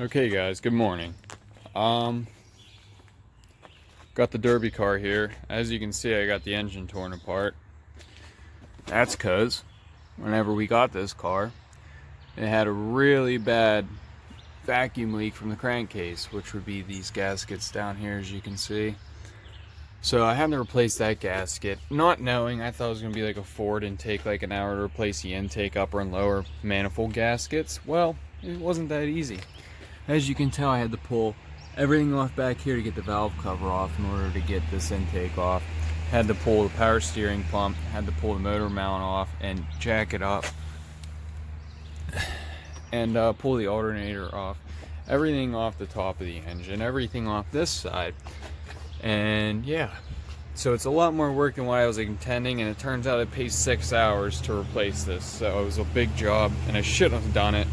Okay guys, good morning. Got the Derby car here. As you can see, I got the engine torn apart. That's cause whenever we got this car, it had a really bad vacuum leak from the crankcase, which would be these gaskets down here, as you can see. So I had to replace that gasket, not knowing. I thought it was going to be like a Ford and take like an hour to replace the intake upper and lower manifold gaskets. Well, it wasn't that easy. As you can tell, I had to pull everything off back here to get the valve cover off in order to get this intake off. Had to pull the power steering pump, had to pull the motor mount off and jack it up, and pull the alternator off. Everything off the top of the engine, everything off this side. And yeah, so it's a lot more work than what I was intending, and it turns out it pays 6 hours to replace this. So it was a big job, and I shouldn't have done it.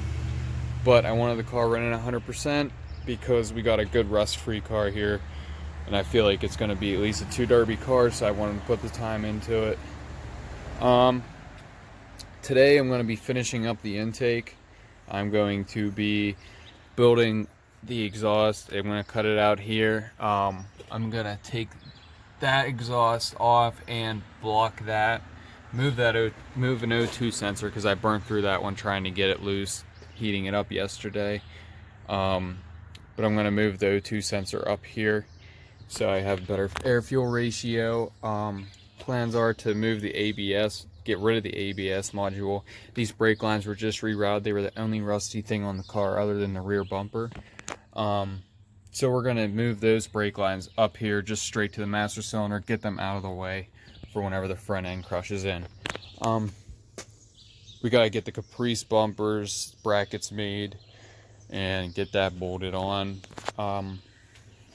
But I wanted the car running 100% because we got a good rust-free car here, and I feel like it's going to be at least a 2 Derby car, so I wanted to put the time into it. Today I'm going to be finishing up the intake. I'm going to be building the exhaust. I'm going to cut it out here. I'm going to take that exhaust off and block that. Move an O2 sensor because I burnt through that one trying to get it loose, heating it up yesterday. But I'm going to move the O2 sensor up here so I have better air fuel ratio. Plans are to move the ABS, get rid of the ABS module. These brake lines were just rerouted. They were the only rusty thing on the car other than the rear bumper. So we're going to move those brake lines up here just straight to the master cylinder, get them out of the way for whenever the front end crushes in. We got to get the Caprice bumpers brackets made and get that bolted on.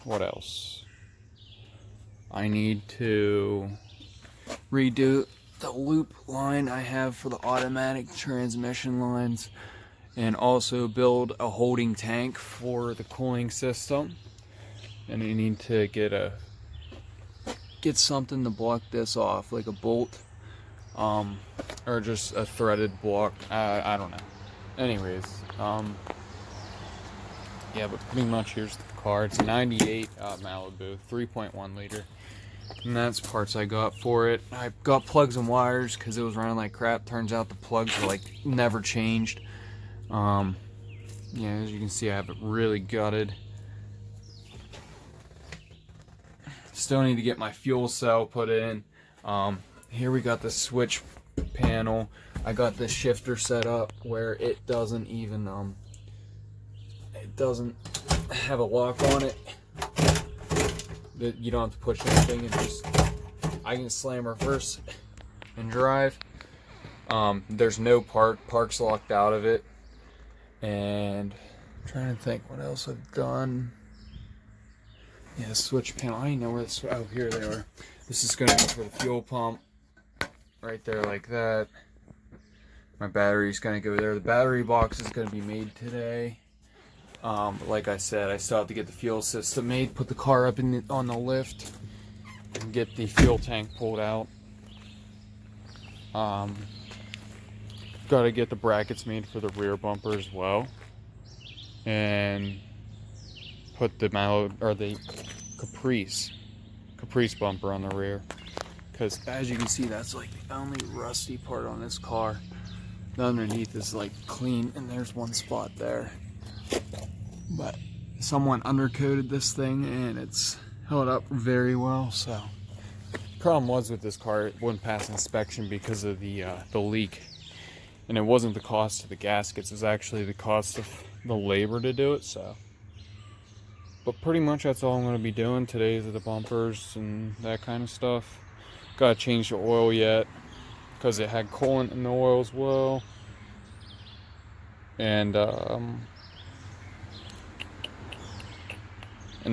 What else? I need to redo the loop line I have for the automatic transmission lines, and also build a holding tank for the cooling system. And I need to get something to block this off, like a bolt, or just a threaded block. I don't know. Anyways, yeah, but pretty much here's the car. It's a 98 Malibu, 3.1 liter. And that's parts I got for it. I got plugs and wires because it was running like crap. Turns out the plugs were like never changed. Yeah, as you can see, I have it really gutted. Still need to get my fuel cell put in. Here we got the switch panel. I got the shifter set up where it doesn't even it doesn't have a lock on it. That you don't have to push anything, and just I can slam reverse and drive. There's no park's locked out of it. And I'm trying to think what else I've done. Yeah, the switch panel. I know where this. Oh, here they are. This is going to be for the fuel pump, right there, like that. My battery's going to go there. The battery box is going to be made today. But like I said, I still have to get the fuel system made, put the car up on the lift, and get the fuel tank pulled out. Got to get the brackets made for the rear bumper as well, and put the Caprice bumper on the rear, because as you can see, that's like the only rusty part on this car. The underneath is like clean, and there's one spot there, but someone undercoated this thing and it's held up very well. So the problem was with this car, it wouldn't pass inspection because of the leak. And it wasn't the cost of the gaskets, it was actually the cost of the labor to do it. So, but pretty much that's all I'm going to be doing today, is the bumpers and that kind of stuff. Gotta change the oil yet, because it had coolant in the oil as well. And the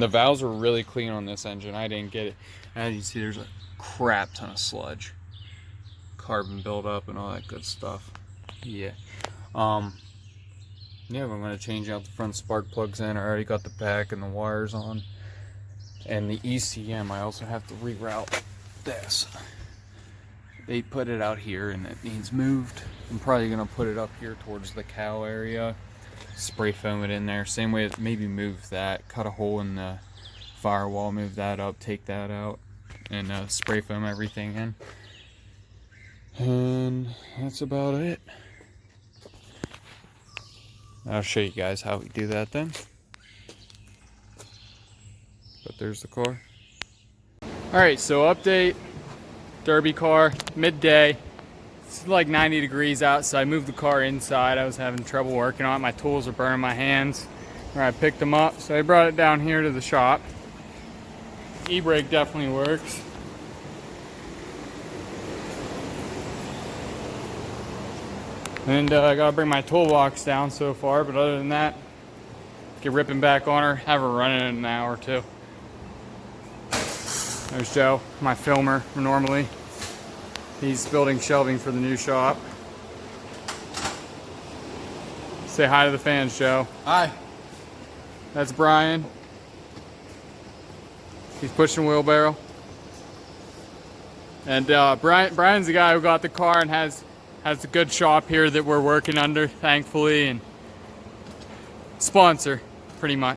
valves were really clean on this engine. I didn't get it. As you can see, there's a crap ton of sludge, carbon buildup and all that good stuff. Yeah. Yeah, I'm going to change out the front spark plugs in. I already got the pack and the wires on. And the ECM, I also have to reroute this. They put it out here and it needs moved. I'm probably going to put it up here towards the cow area. spray foam it in there. Same way, maybe move that, cut a hole in the firewall, move that up, take that out, and spray foam everything in. And that's about it. I'll show you guys how we do that then. But there's the car. Alright, so update. Derby car, midday. It's like 90 degrees out, so I moved the car inside. I was having trouble working on it. My tools are burning my hands where I picked them up. So I brought it down here to the shop. E-brake definitely works. And I gotta bring my toolbox down so far, but other than that, get ripping back on her, have her running in an hour or two. There's Joe, my filmer normally. He's building shelving for the new shop. Say hi to the fans, Joe. Hi. That's Brian. He's pushing wheelbarrow. And Brian's the guy who got the car and has a good shop here that we're working under, thankfully, and sponsor, pretty much.